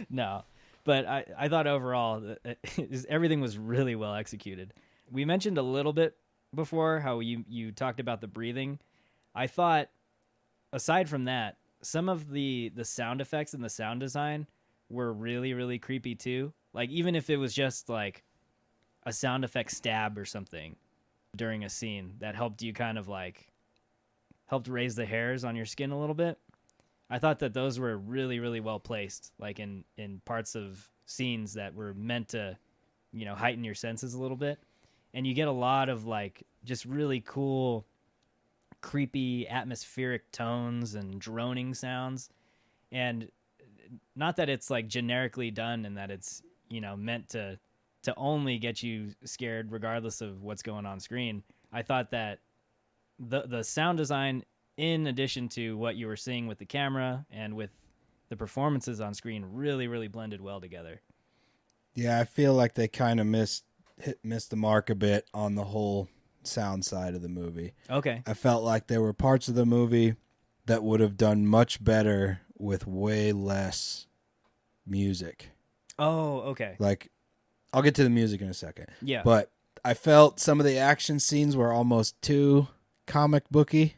No. But I thought overall that everything was really well executed. We mentioned a little bit before how you talked about the breathing. I thought, aside from that, some of the sound effects and the sound design were really, really creepy too. Like, even if it was just like a sound effect stab or something during a scene that helped you kind of like helped raise the hairs on your skin a little bit. I thought that those were really, really well placed, like in parts of scenes that were meant to, heighten your senses a little bit. And you get a lot of like just really cool, creepy, atmospheric tones and droning sounds. And not that it's like generically done and that it's, meant to only get you scared regardless of what's going on screen. I thought that the sound design, in addition to what you were seeing with the camera and with the performances on screen, really, really blended well together. Yeah, I feel like they kind of missed the mark a bit on the whole sound side of the movie. Okay. I felt like there were parts of the movie that would have done much better with way less music. Oh, okay. Like, I'll get to the music in a second. Yeah. But I felt some of the action scenes were almost too comic booky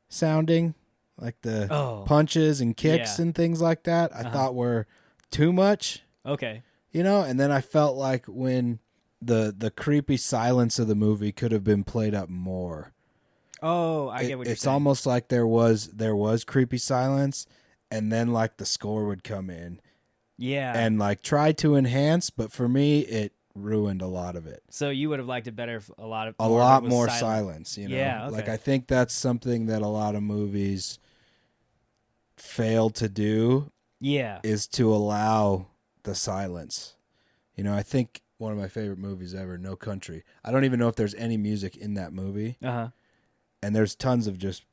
sounding, like the punches and kicks and things like that. I thought were too much. Okay. And then I felt like when the creepy silence of the movie could have been played up more. Oh, I get what you're saying. It's almost like there was creepy silence, and then like the score would come in. Yeah. And like try to enhance, but for me it ruined a lot of it. So you would have liked it better if a lot more silence, Yeah, okay. Like I think that's something that a lot of movies fail to do. Yeah. Is to allow the silence. I think one of my favorite movies ever, No Country. I don't even know if there's any music in that movie. Uh-huh. And there's tons of just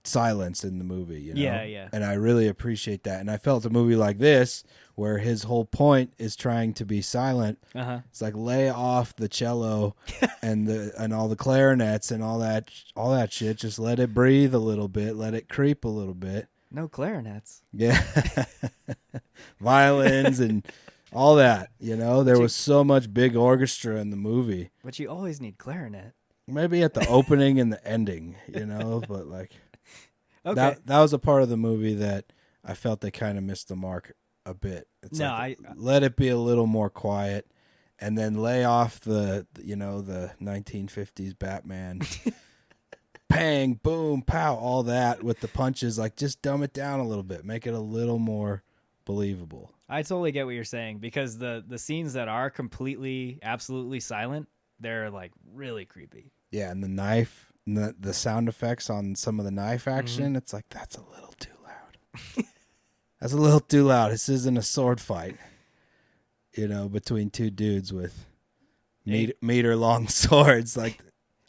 silence in the movie, Yeah, yeah. And I really appreciate that. And I felt a movie like this, where his whole point is trying to be silent. Uh-huh. It's like lay off the cello and all the clarinets and all that shit. Just let it breathe a little bit. Let it creep a little bit. No clarinets. Yeah. Violins and all that, There was so much big orchestra in the movie. But you always need clarinet. Maybe at the opening and the ending, but like Okay. that was a part of the movie that I felt they kind of missed the mark a bit. It's let it be a little more quiet, and then lay off the 1950s Batman, bang, boom, pow, all that with the punches. Like just dumb it down a little bit, make it a little more believable. I totally get what you're saying, because the scenes that are completely, absolutely silent, they're like really creepy. Yeah, and the knife. The sound effects on some of the knife action, It's like, that's a little too loud. That's a little too loud. This isn't a sword fight, between two dudes with meter long swords. Like,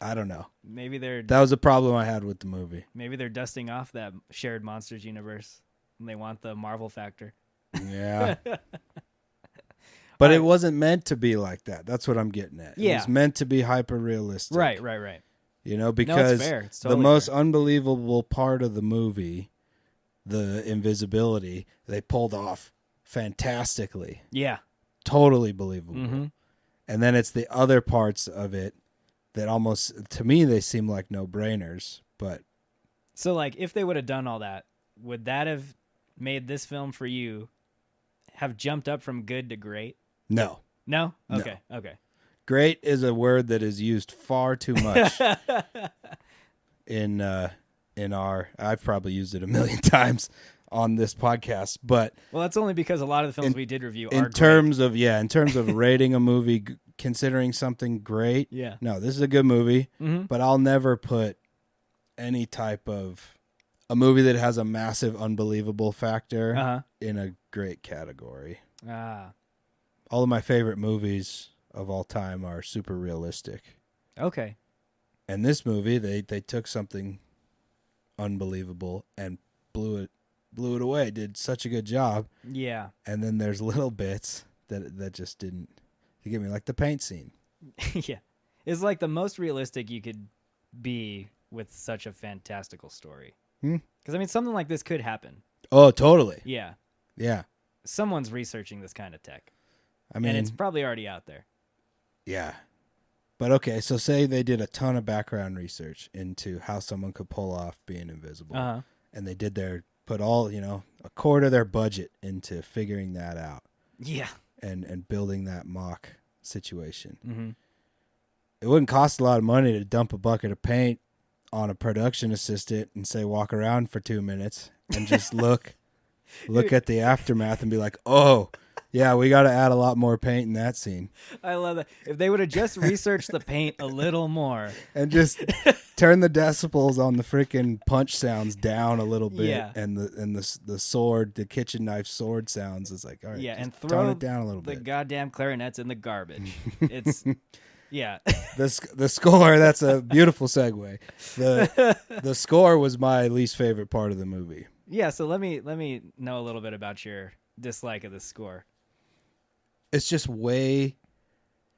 I don't know. Maybe that was a problem I had with the movie. Maybe they're dusting off that shared monsters universe and they want the Marvel factor. Yeah. But it wasn't meant to be like that. That's what I'm getting at. Yeah. It was meant to be hyper realistic. Right. Because it's fair. It's totally the most fair. unbelievable part of the movie, the invisibility, they pulled off fantastically. Yeah. Totally believable. Mm-hmm. And then it's the other parts of it that almost, to me, they seem like no-brainers. But So, like, if they would have done all that, would that have made this film for you have jumped up from good to great? No. No? No. Okay. Okay. Great is a word that is used far too much in our. I've probably used it a million times on this podcast, but Well, that's only because a lot of the films we did review are in terms of rating a movie, considering something great. Yeah. No, this is a good movie, Mhm. but I'll never put any type of a movie that has a massive unbelievable factor Uh-huh. in a great category. Ah. All of my favorite movies of all time are super realistic. Okay. And this movie, they took something unbelievable and blew it away. Did such a good job. Yeah. And then there's little bits that just didn't get me, like the paint scene. Yeah. It's like the most realistic you could be with such a fantastical story. Because, I mean, something like this could happen. Oh, totally. Yeah. Yeah. Someone's researching this kind of tech. I mean, and it's probably already out there. yeah. But okay, so say they did a ton of background research into how someone could pull off being invisible. Uh-huh. And they put all, a quarter of their budget into figuring that out Yeah. and building that mock situation. Mm-hmm. It wouldn't cost a lot of money to dump a bucket of paint on a production assistant and say walk around for 2 minutes and just look at the aftermath and be like, oh, yeah, we got to add a lot more paint in that scene. I love that. If they would have just researched the paint a little more. And just turn the decibels on the freaking punch sounds down a little bit. Yeah. And the sword, the kitchen knife sword sounds is like, all right, Yeah, and tone throw it down a little the bit. goddamn clarinets in the garbage. It's, yeah. The score, that's a beautiful segue. The score was my least favorite part of the movie. Yeah, so let me know a little bit about your dislike of the score. It's just way...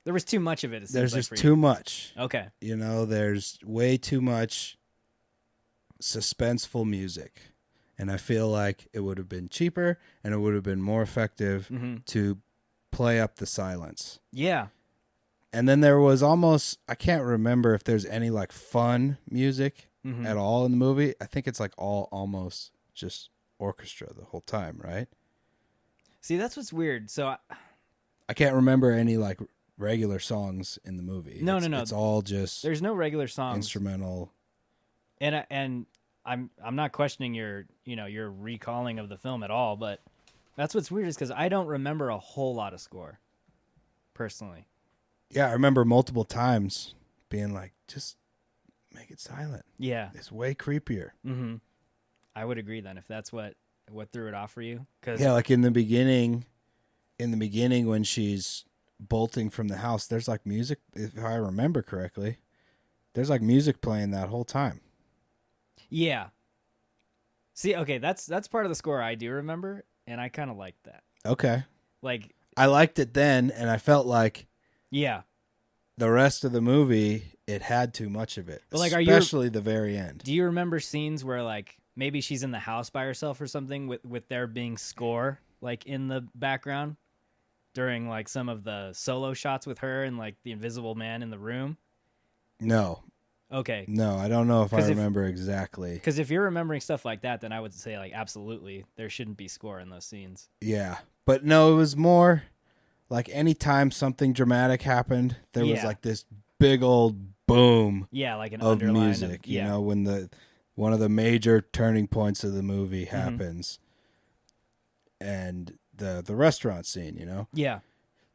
There was too much of it. There's like, just for too you. much. Okay. There's way too much suspenseful music. And I feel like it would have been cheaper and it would have been more effective to play up the silence. Yeah. And then there was almost... I can't remember if there's any like fun music at all in the movie. I think it's like all almost just orchestra the whole time, right? See, that's what's weird. So I can't remember any like regular songs in the movie. No. It's all just there's no regular songs. instrumental. And I'm not questioning your recalling of the film at all, but that's what's weird is because I don't remember a whole lot of score, personally. Yeah, I remember multiple times being like, just make it silent. Yeah. It's way creepier. Mm-hmm. I would agree then if that's what threw it off for you. Cause Yeah, like in the beginning when she's bolting from the house, there's like music, if I remember correctly. There's like music playing that whole time. Yeah. See, okay, that's part of the score I do remember, and I kind of liked that. Okay. Like, I liked it then, and I felt like yeah. the rest of the movie, it had too much of it, But like, especially the very end. Do you remember scenes where like maybe she's in the house by herself or something with there being score like in the background during like some of the solo shots with her and like the invisible man in the room? No. Okay. No, I don't know if I remember exactly. Because if you're remembering stuff like that, then I would say like absolutely there shouldn't be score in those scenes. Yeah. But no, it was more like anytime something dramatic happened, there was like this big old boom like an of underline music. You know, when one of the major turning points of the movie happens. And the restaurant scene, Yeah.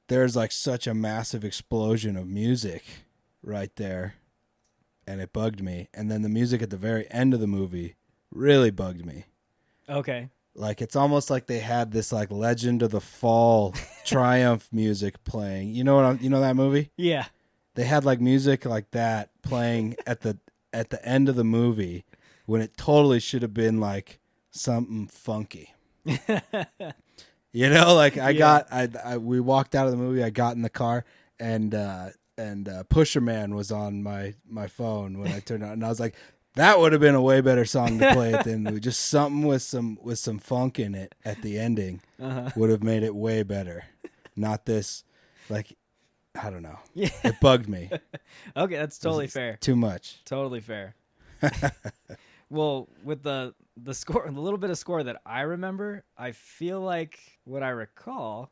There's like such a massive explosion of music right there. And it bugged me. And then the music at the very end of the movie really bugged me. Okay. Like it's almost like they had this like Legend of the Fall Triumph music playing. You know that movie? Yeah. They had like music like that playing at the end of the movie when it totally should have been like something funky. Like we walked out of the movie, I got in the car and Pusher Man was on my phone when I turned on, and I was like, that would have been a way better song to play at the end of the movie. Just something with some funk in it at the ending would have made it way better. Not this, like, I don't know. Yeah. It bugged me. Okay, that's totally fair. Too much. Totally fair. Well, with the score, the little bit of score that I remember, I feel like what I recall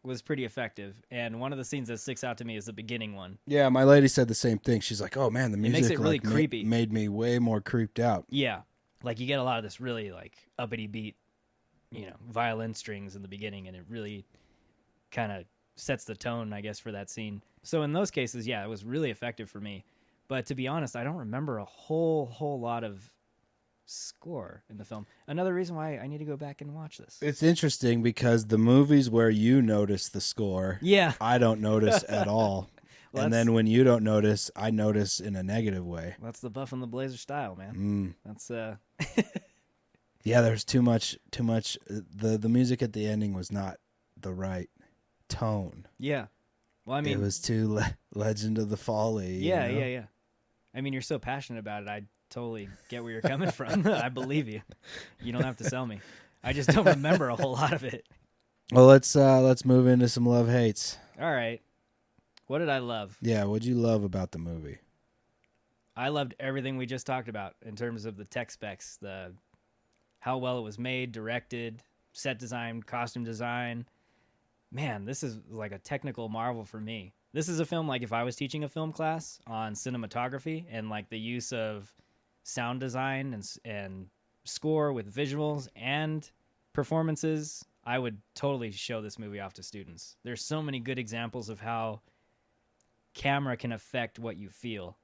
was pretty effective. And one of the scenes that sticks out to me is the beginning one. Yeah, my lady said the same thing. She's like, "Oh man, the music makes it really like, creepy. made me way more creeped out." Yeah, like you get a lot of this really like uppity beat, violin strings in the beginning, and it really kind of sets the tone, I guess, for that scene. So in those cases, yeah, it was really effective for me. But to be honest, I don't remember a whole lot of score in the film. Another reason why I need to go back and watch this. It's interesting because the movies where you notice the score, Yeah. I don't notice at all. Well, and then when you don't notice, I notice in a negative way. That's the Buff and the Blazer style, man. That's Yeah, there's too much. The music at the ending was not the right tone. Yeah. Well, I mean, it was too Legend of the Folly. Yeah, yeah. I mean, you're so passionate about it. I totally get where you're coming from. I believe you. You don't have to sell me. I just don't remember a whole lot of it. Well, let's move into some love hates. All right. What did I love? Yeah, what'd you love about the movie? I loved everything we just talked about in terms of the tech specs, how well it was made, directed, set design, costume design. Man, this is like a technical marvel for me. This is a film like if I was teaching a film class on cinematography and like the use of sound design and score with visuals and performances, I would totally show this movie off to students. There's so many good examples of how camera can affect what you feel.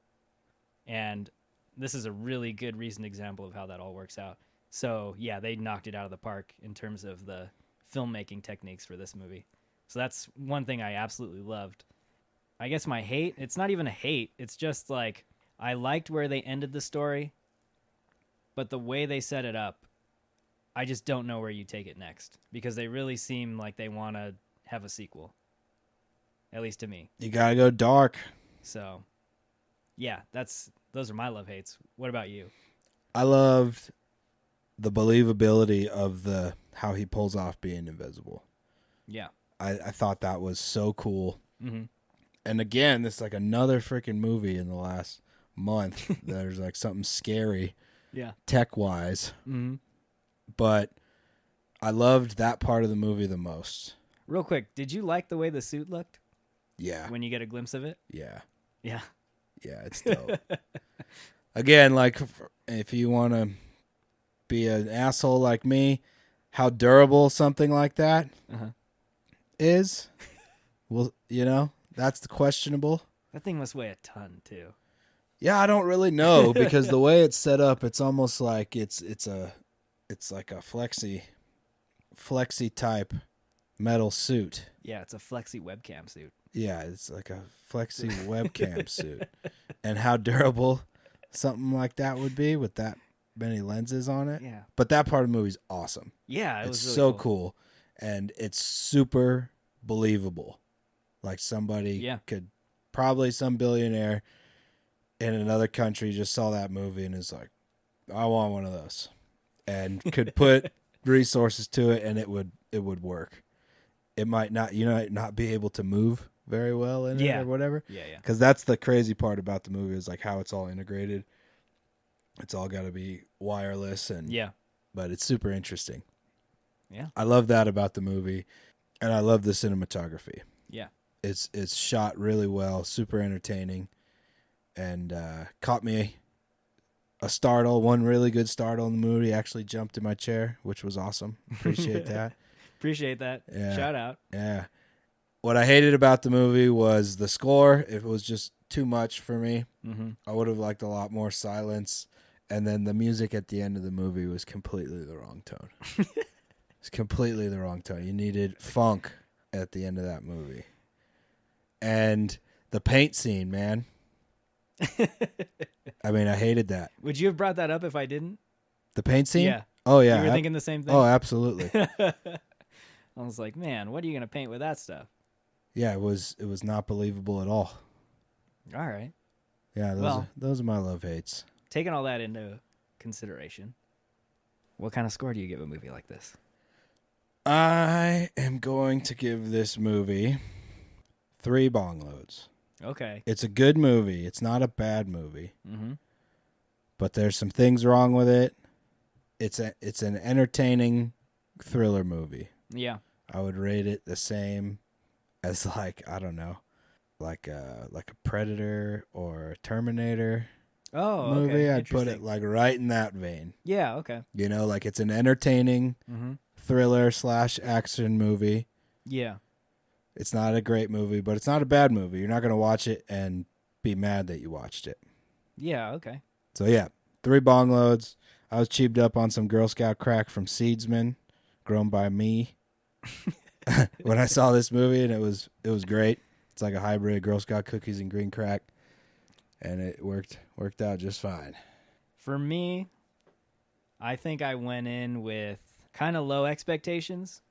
And this is a really good recent example of how that all works out. So, yeah, they knocked it out of the park in terms of the filmmaking techniques for this movie. So that's one thing I absolutely loved. I guess my hate, it's not even a hate. It's just like I liked where they ended the story, but the way they set it up, I just don't know where you take it next because they really seem like they want to have a sequel, at least to me. You gotta go dark. So, yeah, those are my love hates. What about you? I loved the believability of how he pulls off being invisible. Yeah. I thought that was so cool. Mm-hmm. And again, this is like another freaking movie in the last month. There's like something scary, tech-wise. Mm-hmm. But I loved that part of the movie the most. Real quick, did you like the way the suit looked? Yeah. When you get a glimpse of it? Yeah. Yeah. Yeah, it's dope. Again, like if you want to be an asshole like me, how durable something like that is, well, that's the questionable. That thing must weigh a ton too. Yeah, I don't really know because the way it's set up, it's almost like it's like a flexi type metal suit. Yeah, it's a flexi webcam suit. Yeah, it's like a flexi webcam suit. And how durable something like that would be with that many lenses on it. Yeah. But that part of the movie's awesome. Yeah, it's was really so cool. And it's super believable. Like somebody could, probably some billionaire in another country just saw that movie and is like, I want one of those. And could put resources to it and it would work. It might not, not be able to move very well in it or whatever. Yeah, yeah. Because that's the crazy part about the movie is like how it's all integrated. It's all got to be wireless but it's super interesting. Yeah. I love that about the movie, and I love the cinematography. Yeah. It's shot really well, super entertaining, and caught me a startle. One really good startle in the movie. Actually jumped in my chair, which was awesome. Appreciate that. Appreciate that. Yeah. Shout out. Yeah. What I hated about the movie was the score. It was just too much for me. Mm-hmm. I would have liked a lot more silence. And then the music at the end of the movie was completely the wrong tone. It's completely the wrong tone. You needed funk at the end of that movie. And the paint scene, man. I mean, I hated that. Would you have brought that up if I didn't? The paint scene? Yeah. Oh, yeah. You were thinking the same thing? Oh, absolutely. I was like, man, what are you going to paint with that stuff? Yeah, it was not believable at all. All right. Yeah, those are my love hates. Taking all that into consideration, what kind of score do you give a movie like this? I am going to give this movie 3 bong loads. Okay. It's a good movie. It's not a bad movie. Mm-hmm. but there's some things wrong with it. It's an entertaining thriller movie. Yeah. I would rate it the same as like, I don't know, like a Predator or a Terminator movie. Okay. I'd put it like right in that vein. Yeah, okay. You know, like it's an entertaining thriller / action movie. Yeah. It's not a great movie, but it's not a bad movie. You're not going to watch it and be mad that you watched it. Yeah, okay. So yeah, 3 bong loads. I was cheaped up on some Girl Scout crack from Seedsman, grown by me. When I saw this movie, and it was great. It's like a hybrid of Girl Scout cookies and green crack, and it worked out just fine. For me, I think I went in with kind of low expectations,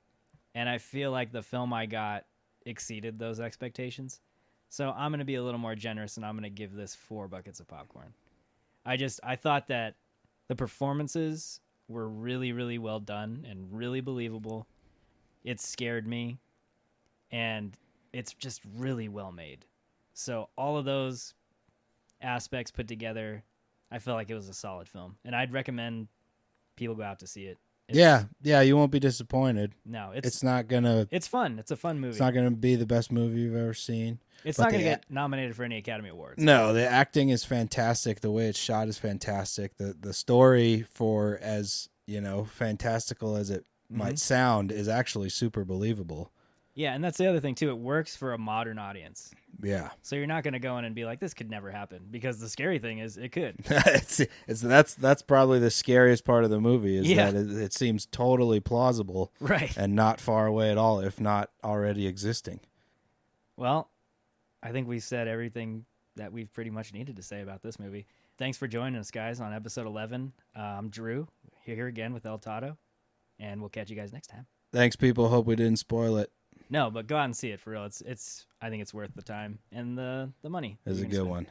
and I feel like the film I got exceeded those expectations. So I'm going to be a little more generous, and I'm going to give this 4 buckets of popcorn. I thought that the performances were really, really well done and really believable. It scared me, and it's just really well made. So all of those aspects put together, I felt like it was a solid film, and I'd recommend people go out to see it. Yeah, you won't be disappointed. No, it's not gonna. It's fun. It's a fun movie. It's not gonna be the best movie you've ever seen. It's not gonna get nominated for any Academy Awards. No, the acting is fantastic. The way it's shot is fantastic. The story, for as fantastical as it might sound, is actually super believable. Yeah, and that's the other thing too. It works for a modern audience. Yeah. So you're not going to go in and be like, this could never happen, because the scary thing is it could. That's probably the scariest part of the movie is that it seems totally plausible, right, and not far away at all, if not already existing. Well, I think we've said everything that we've pretty much needed to say about this movie. Thanks for joining us, guys, on episode 11. I'm Drew, here again with El Toddo, and we'll catch you guys next time. Thanks, people. Hope we didn't spoil it. No, but go out and see it for real. It's I think it's worth the time and the money. It's a good one.